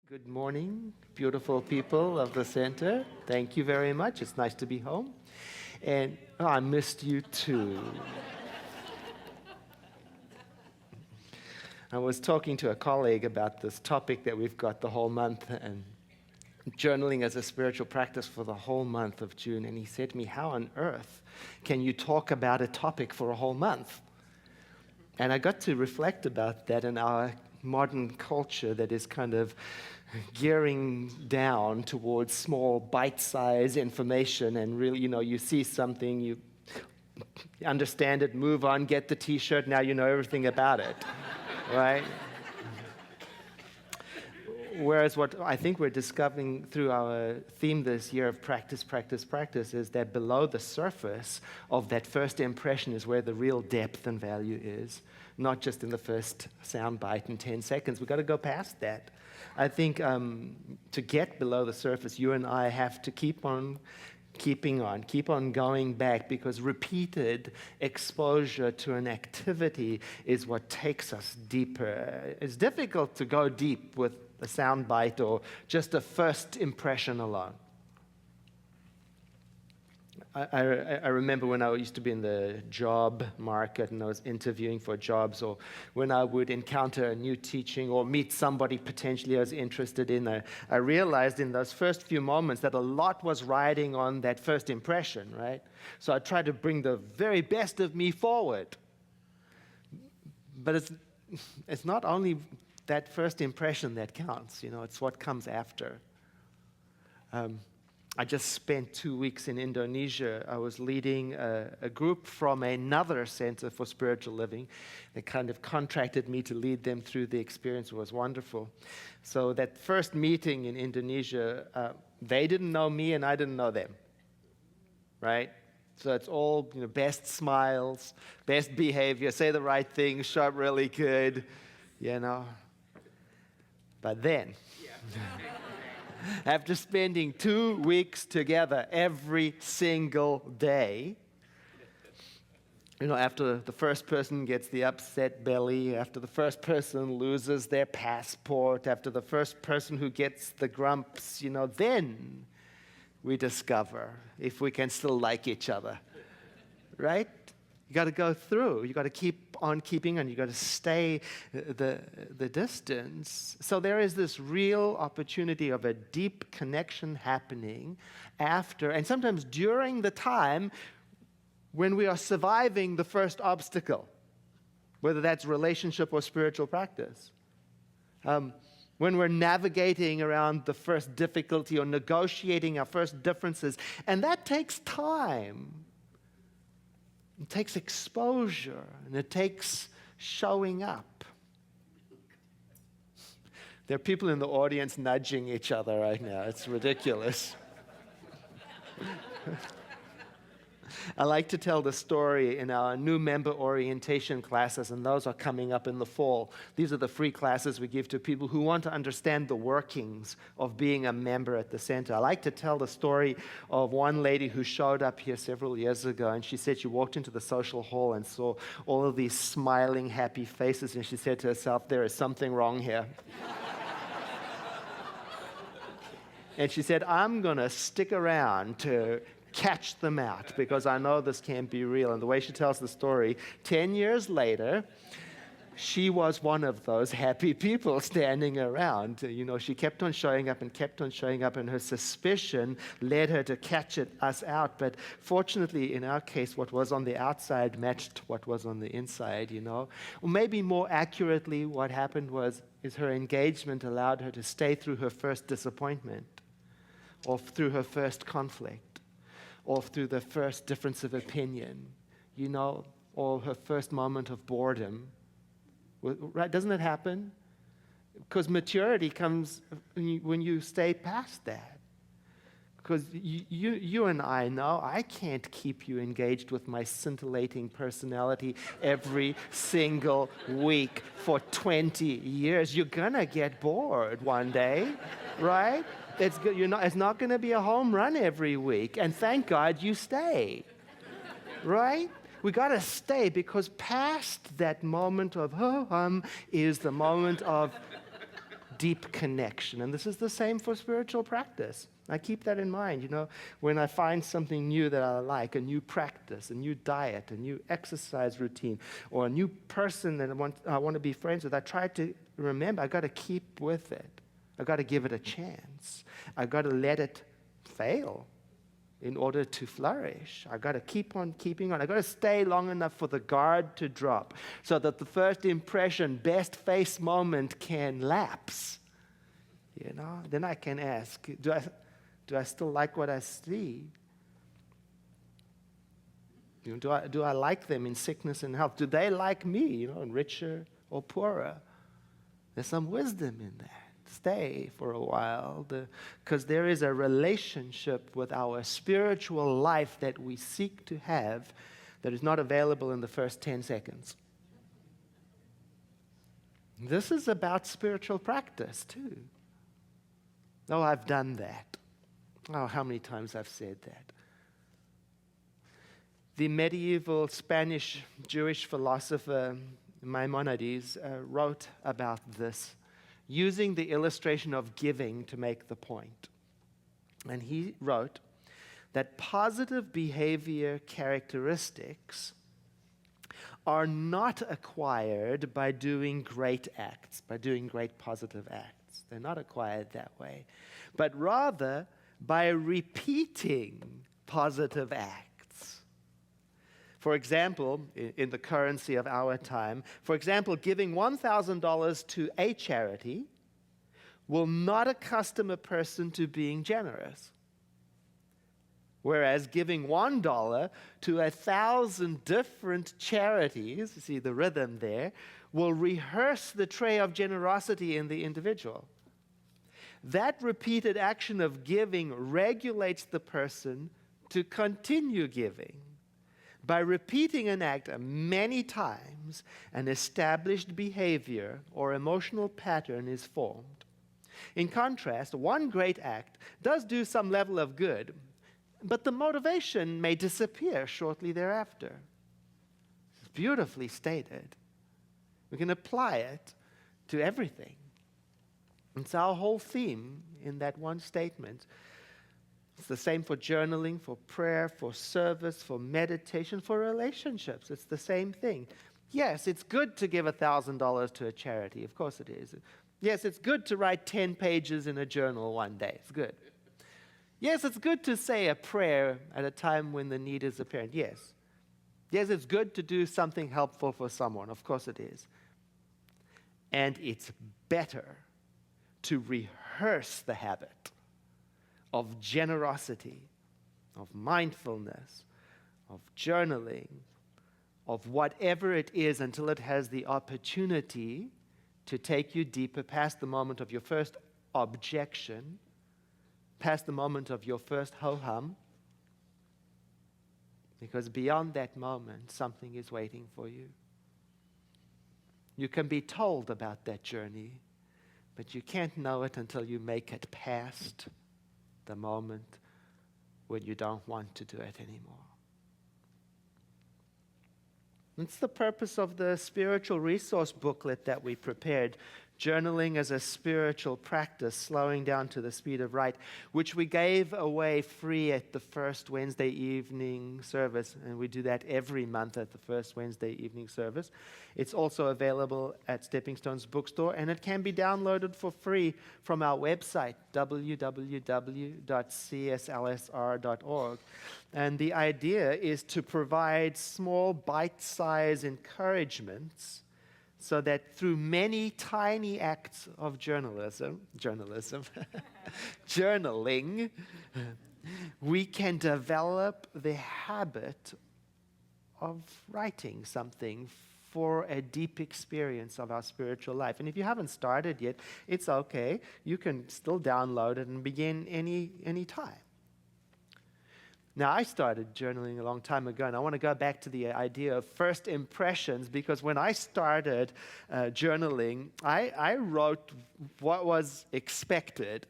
Good morning, beautiful people of the center. Thank you very much. It's nice to be home. And I missed you too. I was talking to a colleague about this topic that we've got the whole month and journaling as a spiritual practice for the whole month of June. And he said to me, how on earth can you talk about a topic for a whole month? And I got to reflect about that in our modern culture that is kind of gearing down towards small bite-sized information, and really, you see something, you understand it, move on, get the t-shirt, now you know everything about it, right? Whereas what I think we're discovering through our theme this year of practice, practice, practice is that below the surface of that first impression is where the real depth and value is, not just in the first sound bite in 10 seconds. We've got to go past that. I think to get below the surface, you and I have to keep on going back, because repeated exposure to an activity is what takes us deeper. It's difficult to go deep with a sound bite or just a first impression alone. I remember when I used to be in the job market and I was interviewing for jobs, or when I would encounter a new teaching or meet somebody potentially I was interested in, I realized in those first few moments that a lot was riding on that first impression, right? So I tried to bring the very best of me forward. But it's not only that first impression that counts, it's what comes after. I just spent 2 weeks in Indonesia. I was leading a group from another center for spiritual living. They kind of contracted me to lead them through the experience. It was wonderful. So that first meeting in Indonesia, they didn't know me and I didn't know them, right? So it's all best smiles, best behavior, say the right thing, show up really good, But then, after spending 2 weeks together every single day, after the first person gets the upset belly, after the first person loses their passport, after the first person who gets the grumps, then we discover if we can still like each other, right? You got to go through. You got to keep on keeping, and you got to stay the distance. So there is this real opportunity of a deep connection happening after, and sometimes during the time when we are surviving the first obstacle, whether that's relationship or spiritual practice. When we're navigating around the first difficulty or negotiating our first differences, and that takes time. It takes exposure, and it takes showing up. There are people in the audience nudging each other right now. It's ridiculous. I like to tell the story in our new member orientation classes, and those are coming up in the fall. These are the free classes we give to people who want to understand the workings of being a member at the center. I like to tell the story of one lady who showed up here several years ago, and she said she walked into the social hall and saw all of these smiling, happy faces, and she said to herself, there is something wrong here. And she said, I'm going to stick around to catch them out, because I know this can't be real. And the way she tells the story, 10 years later, she was one of those happy people standing around. She kept on showing up and kept on showing up, and her suspicion led her to catch us out. But fortunately, in our case, what was on the outside matched what was on the inside, Or maybe more accurately, what happened is her engagement allowed her to stay through her first disappointment, or through her first conflict, or through the first difference of opinion, or her first moment of boredom. Right? Doesn't it happen? Because maturity comes when you stay past that. Because you and I know I can't keep you engaged with my scintillating personality every single week for 20 years. You're going to get bored one day, right? It's not going to be a home run every week. And thank God you stay, right? We got to stay, because past that moment of is the moment of deep connection. And this is the same for spiritual practice. I keep that in mind. When I find something new that I like, a new practice, a new diet, a new exercise routine, or a new person that I want to be friends with, I try to remember I got to keep with it. I got to give it a chance. I got to let it fail in order to flourish. I got to keep on keeping on. I got to stay long enough for the guard to drop so that the first impression, best face moment can lapse. Then I can ask, do I still like what I see? Do I like them in sickness and health? Do they like me, richer or poorer? There's some wisdom in that. Stay for a while, because there is a relationship with our spiritual life that we seek to have that is not available in the first 10 seconds. This is about spiritual practice too. Oh, I've done that. Oh, how many times I've said that. The medieval Spanish Jewish philosopher Maimonides wrote about this, using the illustration of giving to make the point. And he wrote that positive behavior characteristics are not acquired by doing great acts, by doing great positive acts. They're not acquired that way, but rather by repeating positive acts. For example, in the currency of our time, giving $1,000 to a charity will not accustom a person to being generous. Whereas giving $1 to 1,000 different charities, you see the rhythm there, will rehearse the tray of generosity in the individual. That repeated action of giving regulates the person to continue giving. By repeating an act many times, an established behavior or emotional pattern is formed. In contrast, one great act does do some level of good, but the motivation may disappear shortly thereafter. It's beautifully stated. We can apply it to everything. It's our whole theme in that one statement. It's the same for journaling, for prayer, for service, for meditation, for relationships. It's the same thing. Yes, it's good to give $1,000 to a charity. Of course it is. Yes, it's good to write 10 pages in a journal one day. It's good. Yes, it's good to say a prayer at a time when the need is apparent. Yes. Yes, it's good to do something helpful for someone. Of course it is. And it's better to rehearse the habit of generosity, of mindfulness, of journaling, of whatever it is until it has the opportunity to take you deeper past the moment of your first objection, past the moment of your first ho-hum, because beyond that moment, something is waiting for you. You can be told about that journey, but you can't know it until you make it past the moment when you don't want to do it anymore. It's the purpose of the spiritual resource booklet that we prepared, Journaling as a Spiritual Practice, Slowing Down to the Speed of Right, which we gave away free at the first Wednesday evening service, and we do that every month at the first Wednesday evening service. It's also available at Stepping Stones Bookstore, and it can be downloaded for free from our website, www.cslsr.org. And the idea is to provide small bite-sized encouragements so that through many tiny acts of journaling, we can develop the habit of writing something for a deep experience of our spiritual life. And if you haven't started yet, it's okay. You can still download it and begin any time. Now, I started journaling a long time ago, and I want to go back to the idea of first impressions, because when I started journaling, I wrote what was expected,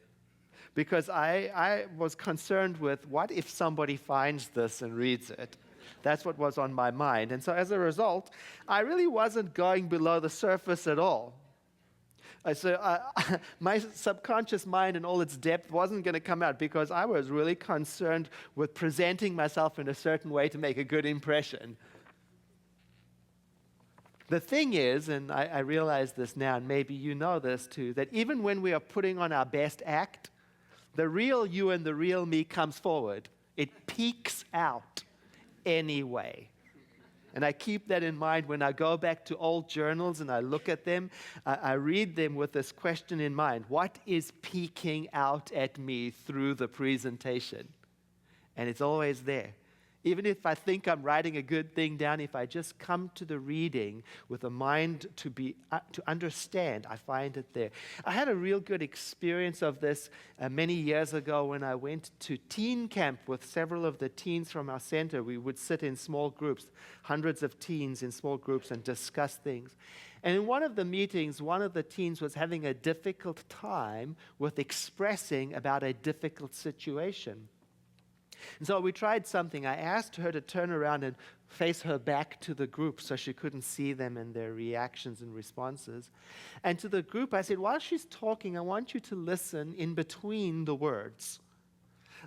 because I was concerned with what if somebody finds this and reads it. That's what was on my mind. And so as a result, I really wasn't going below the surface at all. My subconscious mind in all its depth wasn't going to come out because I was really concerned with presenting myself in a certain way to make a good impression. The thing is, and I realize this now, and maybe you know this too, that even when we are putting on our best act, the real you and the real me comes forward. It peeks out anyway. And I keep that in mind when I go back to old journals and I look at them. I read them with this question in mind. What is peeking out at me through the presentation? And it's always there. Even if I think I'm writing a good thing down, if I just come to the reading with a mind to understand, I find it there. I had a real good experience of this many years ago when I went to teen camp with several of the teens from our center. We would sit in small groups, hundreds of teens in small groups, and discuss things. And in one of the meetings, one of the teens was having a difficult time with expressing about a difficult situation. And so we tried something. I asked her to turn around and face her back to the group so she couldn't see them and their reactions and responses. And to the group, I said, while she's talking, I want you to listen in between the words.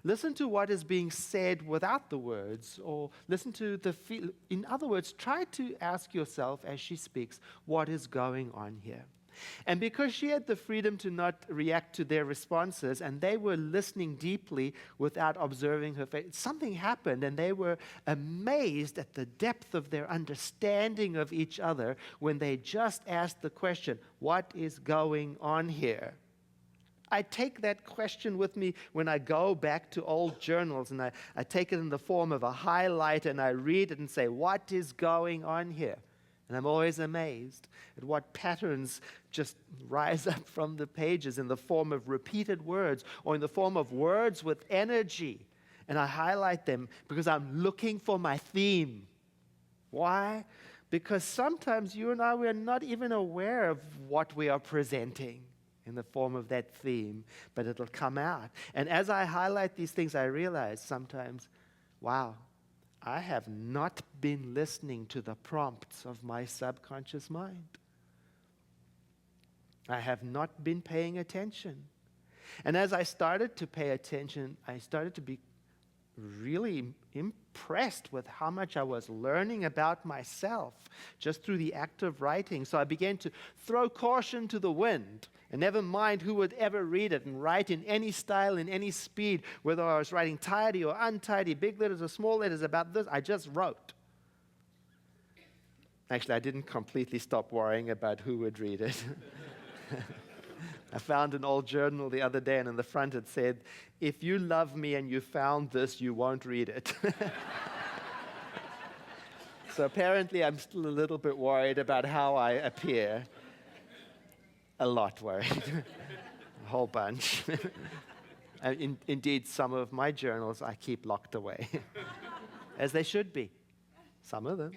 Listen to what is being said without the words, or listen to the feel. In other words, try to ask yourself as she speaks, what is going on here? And because she had the freedom to not react to their responses, and they were listening deeply without observing her face, something happened, and they were amazed at the depth of their understanding of each other when they just asked the question, what is going on here? I take that question with me when I go back to old journals, and I take it in the form of a highlight, and I read it and say, what is going on here? And I'm always amazed at what patterns just rise up from the pages in the form of repeated words or in the form of words with energy. And I highlight them because I'm looking for my theme. Why? Because sometimes you and I, we are not even aware of what we are presenting in the form of that theme, but it'll come out. And as I highlight these things, I realize sometimes, wow, I have not been listening to the prompts of my subconscious mind. I have not been paying attention. And as I started to pay attention, I started to be really impressed with how much I was learning about myself just through the act of writing. So I began to throw caution to the wind and never mind who would ever read it and write in any style, in any speed, whether I was writing tidy or untidy, big letters or small letters about this, I just wrote. Actually, I didn't completely stop worrying about who would read it. I found an old journal the other day, and in the front it said, if you love me and you found this, you won't read it. So apparently I'm still a little bit worried about how I appear. A lot worried. A whole bunch. Indeed, some of my journals I keep locked away. As they should be. Some of them.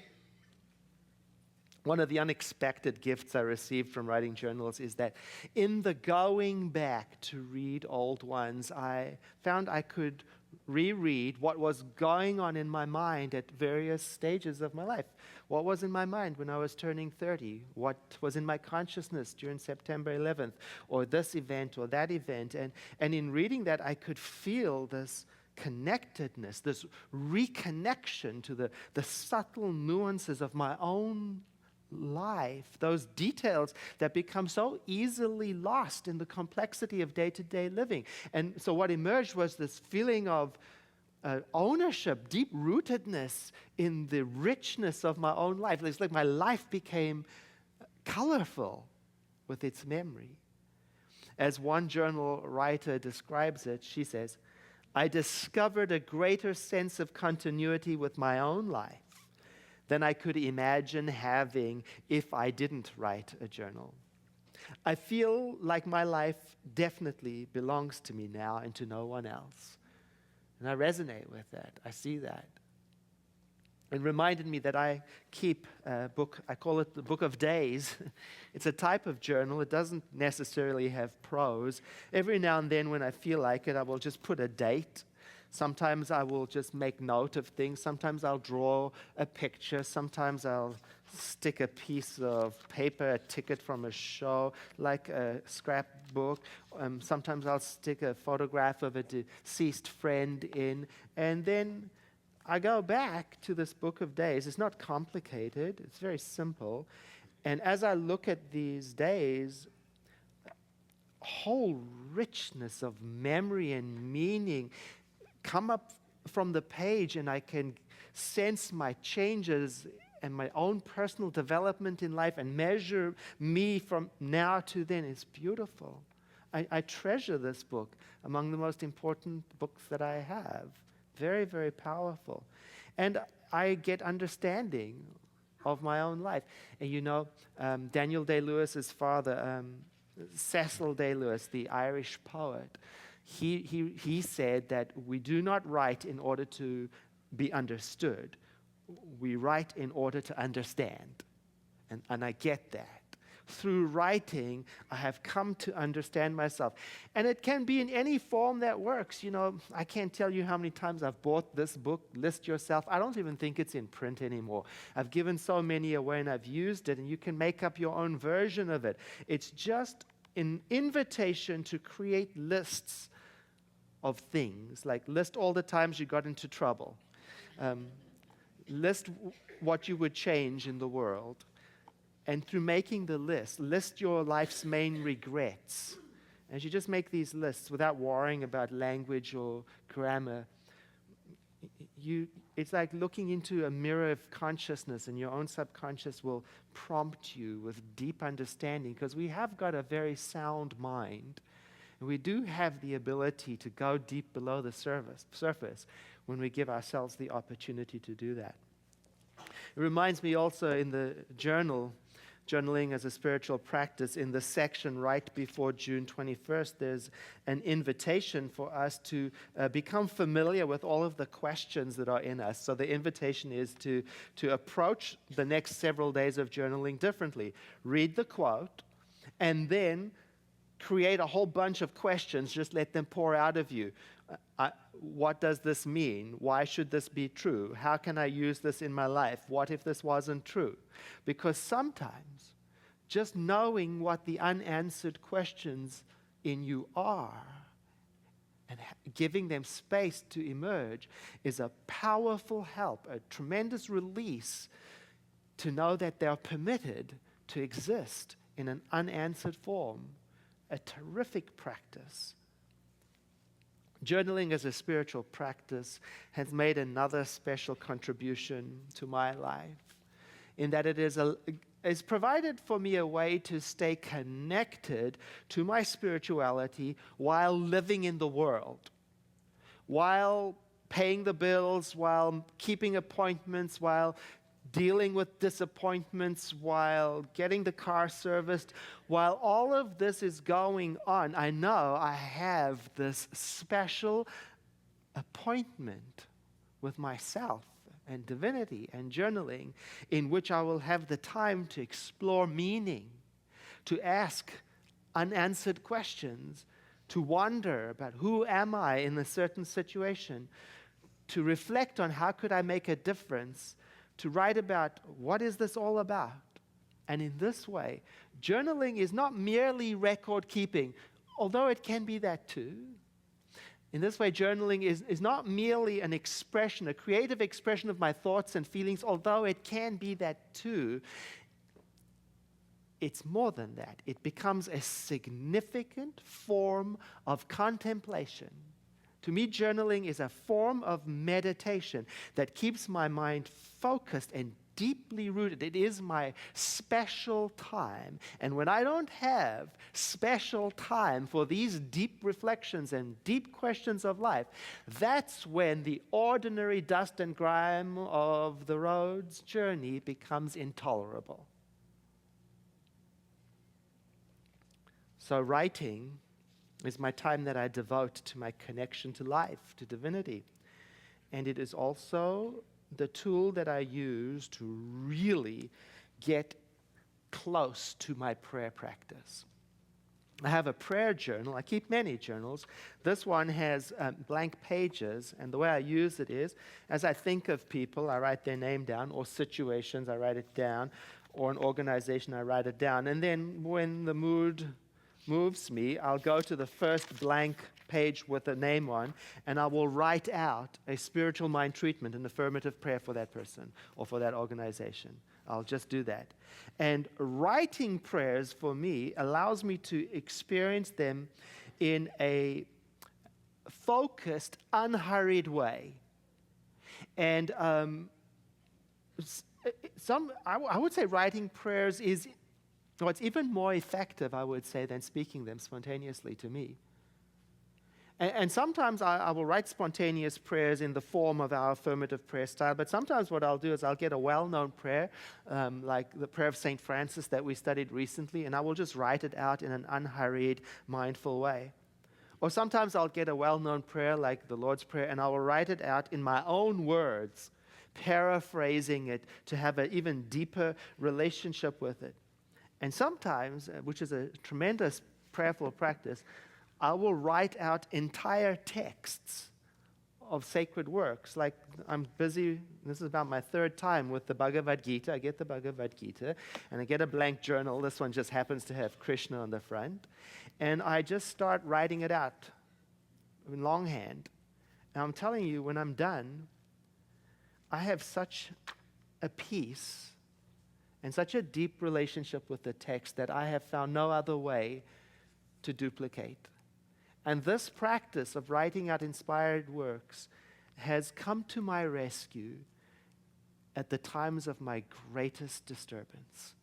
One of the unexpected gifts I received from writing journals is that in the going back to read old ones, I found I could reread what was going on in my mind at various stages of my life. What was in my mind when I was turning 30? What was in my consciousness during September 11th? Or this event or that event? And in reading that, I could feel this connectedness, this reconnection to the subtle nuances of my own life, those details that become so easily lost in the complexity of day-to-day living. And so what emerged was this feeling of ownership, deep-rootedness in the richness of my own life. It's like my life became colorful with its memory. As one journal writer describes it, she says, I discovered a greater sense of continuity with my own life than I could imagine having if I didn't write a journal. I feel like my life definitely belongs to me now and to no one else. And I resonate with that. I see that. It reminded me that I keep a book, I call it the Book of Days. It's a type of journal. It doesn't necessarily have prose. Every now and then when I feel like it, I will just put a date. Sometimes I will just make note of things. Sometimes I'll draw a picture. Sometimes I'll stick a piece of paper, a ticket from a show, like a scrapbook. Sometimes I'll stick a photograph of a deceased friend in. And then I go back to this book of days. It's not complicated. It's very simple. And as I look at these days, whole richness of memory and meaning come up from the page, and I can sense my changes and my own personal development in life and measure me from now to then. It's beautiful. I treasure this book, among the most important books that I have. Very, very powerful. And I get understanding of my own life. And you know, Daniel Day-Lewis's father, Cecil Day-Lewis, the Irish poet, he said that we do not write in order to be understood. We write in order to understand. And I get that. Through writing, I have come to understand myself. And it can be in any form that works. You know, I can't tell you how many times I've bought this book, List Yourself. I don't even think it's in print anymore. I've given so many away and I've used it, and you can make up your own version of it. It's just an invitation to create lists of things, like list all the times you got into trouble. List what you would change in the world. And through making the list your life's main regrets. As you just make these lists without worrying about language or grammar, it's like looking into a mirror of consciousness, and your own subconscious will prompt you with deep understanding, because we have got a very sound mind. And we do have the ability to go deep below the surface when we give ourselves the opportunity to do that. It reminds me also in the journaling as a spiritual practice, in the section right before June 21st, there's an invitation for us to become familiar with all of the questions that are in us. So the invitation is to approach the next several days of journaling differently. Read the quote, and then create a whole bunch of questions. Just let them pour out of you. What does this mean? Why should this be true? How can I use this in my life? What if this wasn't true? Because sometimes just knowing what the unanswered questions in you are and giving them space to emerge is a powerful help, a tremendous release to know that they're permitted to exist in an unanswered form. A terrific practice. Journaling as a spiritual practice has made another special contribution to my life, in that it is provided for me a way to stay connected to my spirituality while living in the world, while paying the bills, while keeping appointments, while dealing with disappointments, while getting the car serviced. While all of this is going on, I know I have this special appointment with myself and divinity and journaling, in which I will have the time to explore meaning, to ask unanswered questions, to wonder about who am I in a certain situation, to reflect on how could I make a difference, to write about what is this all about. And in this way, journaling is not merely record keeping, although it can be that too. In this way, journaling is not merely an expression, a creative expression of my thoughts and feelings, although it can be that too. It's more than that. It becomes a significant form of contemplation. To me, journaling is a form of meditation that keeps my mind focused and deeply rooted. It is my special time. And when I don't have special time for these deep reflections and deep questions of life, that's when the ordinary dust and grime of the road's journey becomes intolerable. So writing is my time that I devote to my connection to life, to divinity. And it is also the tool that I use to really get close to my prayer practice. I have a prayer journal. I keep many journals. This one has blank pages, and the way I use it is, as I think of people, I write their name down, or situations, I write it down, or an organization, I write it down. And then when the mood moves me, I'll go to the first blank page with a name on, and I will write out a spiritual mind treatment, an affirmative prayer for that person or for that organization. I'll just do that. And writing prayers for me allows me to experience them in a focused, unhurried way. And I would say writing prayers is, well, it's even more effective, I would say, than speaking them spontaneously to me. And sometimes I will write spontaneous prayers in the form of our affirmative prayer style, but sometimes what I'll do is I'll get a well-known prayer, like the prayer of St. Francis that we studied recently, and I will just write it out in an unhurried, mindful way. Or sometimes I'll get a well-known prayer like the Lord's Prayer, and I will write it out in my own words, paraphrasing it to have an even deeper relationship with it. And sometimes, which is a tremendous prayerful practice, I will write out entire texts of sacred works. Like I'm busy, this is about my third time with the Bhagavad Gita. I get the Bhagavad Gita, and I get a blank journal. This one just happens to have Krishna on the front. And I just start writing it out in longhand. And I'm telling you, when I'm done, I have such a peace and such a deep relationship with the text that I have found no other way to duplicate. And this practice of writing out inspired works has come to my rescue at the times of my greatest disturbance.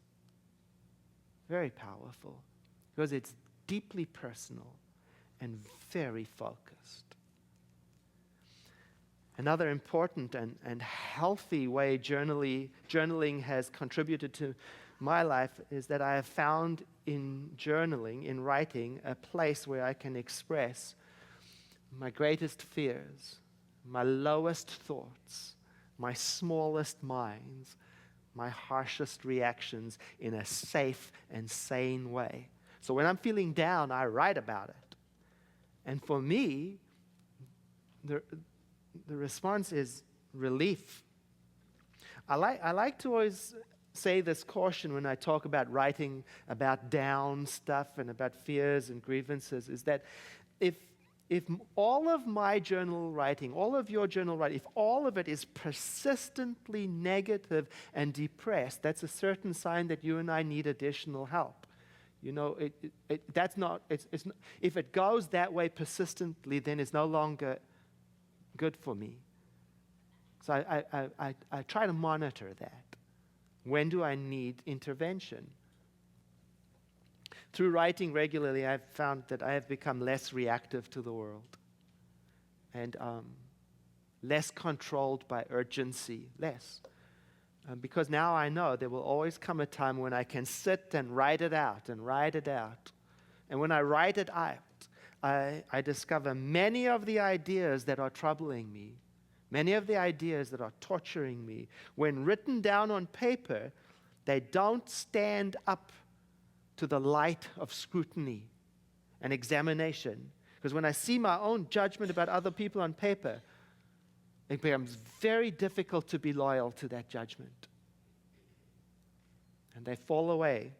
Very powerful, because it's deeply personal and very focused. Another important and healthy way journaling has contributed to my life is that I have found in journaling, in writing, a place where I can express my greatest fears, my lowest thoughts, my smallest minds, my harshest reactions in a safe and sane way. So when I'm feeling down, I write about it. And for me, the response is relief. I like to always say this caution when I talk about writing about down stuff and about fears and grievances, is that if all of my journal writing, all of your journal writing, if all of it is persistently negative and depressed, that's a certain sign that you and I need additional help. You know, if it goes that way persistently, then it's no longer good for me. So I try to monitor that. When do I need intervention? Through writing regularly, I've found that I have become less reactive to the world and less controlled by urgency, less. Because now I know there will always come a time when I can sit and write it out and write it out. And when I write it out, I discover many of the ideas that are troubling me, many of the ideas that are torturing me, when written down on paper, they don't stand up to the light of scrutiny and examination. Because when I see my own judgment about other people on paper, it becomes very difficult to be loyal to that judgment. And they fall away.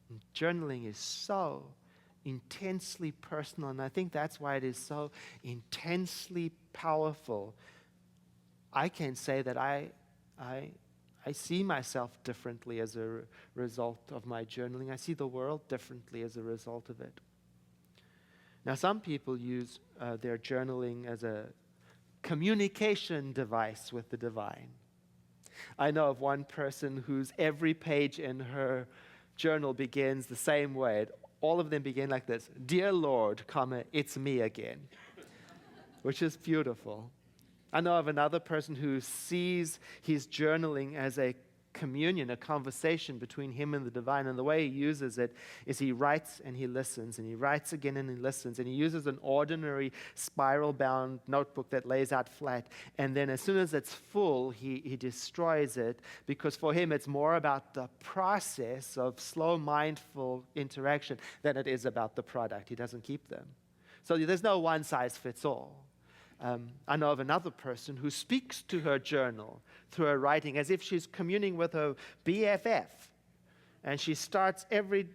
And journaling is so intensely personal, and I think that's why it is so intensely powerful. I can say that I see myself differently as a result of my journaling. I see the world differently as a result of it. Now, some people use their journaling as a communication device with the divine. I know of one person whose every page in her journal begins the same way. All of them begin like this: "Dear Lord, it's me again," which is beautiful. I know of another person who sees his journaling as a communion, a conversation between him and the divine. And the way he uses it is he writes and he listens, and he writes again and he listens, and he uses an ordinary spiral-bound notebook that lays out flat. And then as soon as it's full, he destroys it, because for him it's more about the process of slow, mindful interaction than it is about the product. He doesn't keep them. So there's no one size fits all. I know of another person who speaks to her journal through her writing as if she's communing with her BFF. And she starts every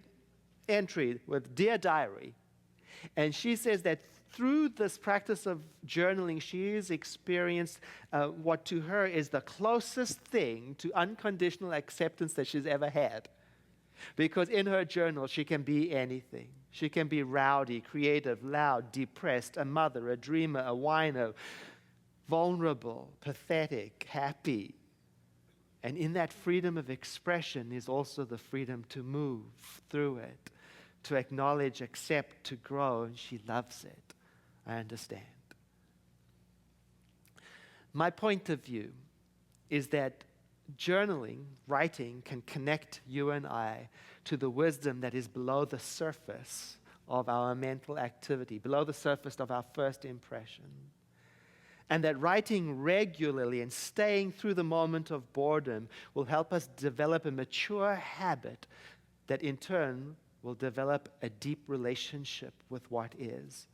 entry with "Dear Diary." And she says that through this practice of journaling, she has experienced what to her is the closest thing to unconditional acceptance that she's ever had. Because in her journal, she can be anything. She can be rowdy, creative, loud, depressed, a mother, a dreamer, a whiner, vulnerable, pathetic, happy. And in that freedom of expression is also the freedom to move through it, to acknowledge, accept, to grow, and she loves it. I understand. My point of view is that journaling, writing, can connect you and I to the wisdom that is below the surface of our mental activity, below the surface of our first impression. And that writing regularly and staying through the moment of boredom will help us develop a mature habit that in turn will develop a deep relationship with what is.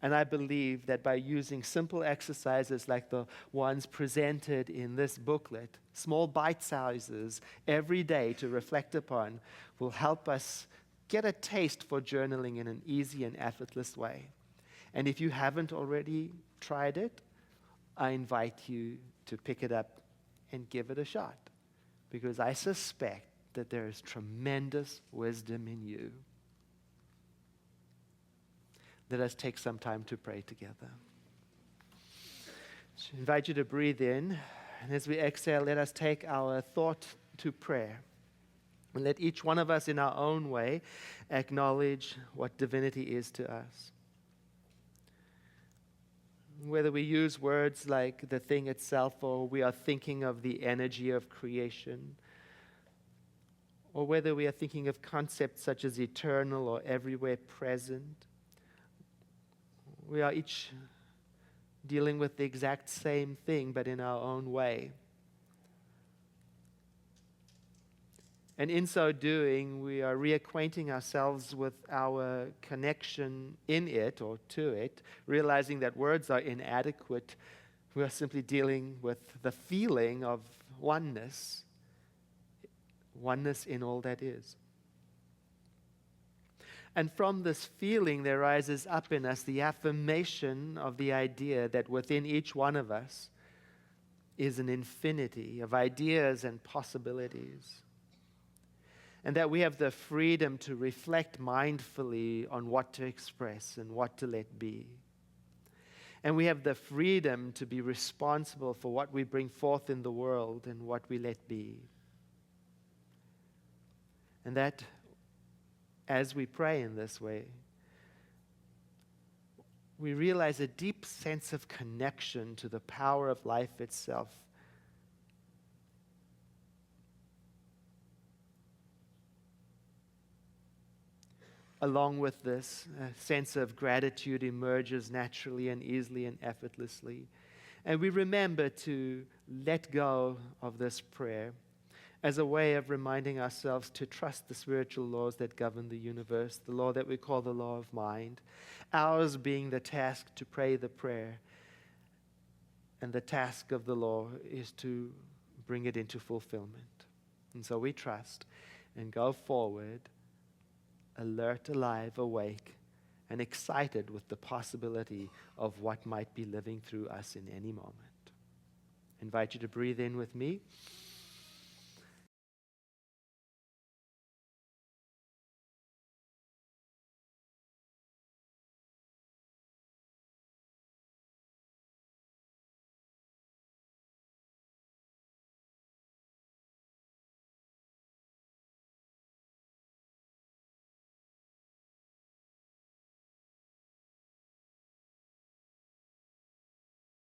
And I believe that by using simple exercises like the ones presented in this booklet, small bite sizes every day to reflect upon, will help us get a taste for journaling in an easy and effortless way. And if you haven't already tried it, I invite you to pick it up and give it a shot, because I suspect that there is tremendous wisdom in you. Let us take some time to pray together. So I invite you to breathe in, and as we exhale, let us take our thought to prayer. And let each one of us in our own way acknowledge what divinity is to us. Whether we use words like the thing itself, or we are thinking of the energy of creation, or whether we are thinking of concepts such as eternal or everywhere present, we are each dealing with the exact same thing, but in our own way. And in so doing, we are reacquainting ourselves with our connection in it or to it, realizing that words are inadequate. We are simply dealing with the feeling of oneness in all that is. And from this feeling, there rises up in us the affirmation of the idea that within each one of us is an infinity of ideas and possibilities. And that we have the freedom to reflect mindfully on what to express and what to let be. And we have the freedom to be responsible for what we bring forth in the world and what we let be. And that as we pray in this way, we realize a deep sense of connection to the power of life itself. Along with this, a sense of gratitude emerges naturally and easily and effortlessly. And we remember to let go of this prayer as a way of reminding ourselves to trust the spiritual laws that govern the universe, the law that we call the law of mind, ours being the task to pray the prayer. And the task of the law is to bring it into fulfillment. And so we trust and go forward, alert, alive, awake, and excited with the possibility of what might be living through us in any moment. I invite you to breathe in with me.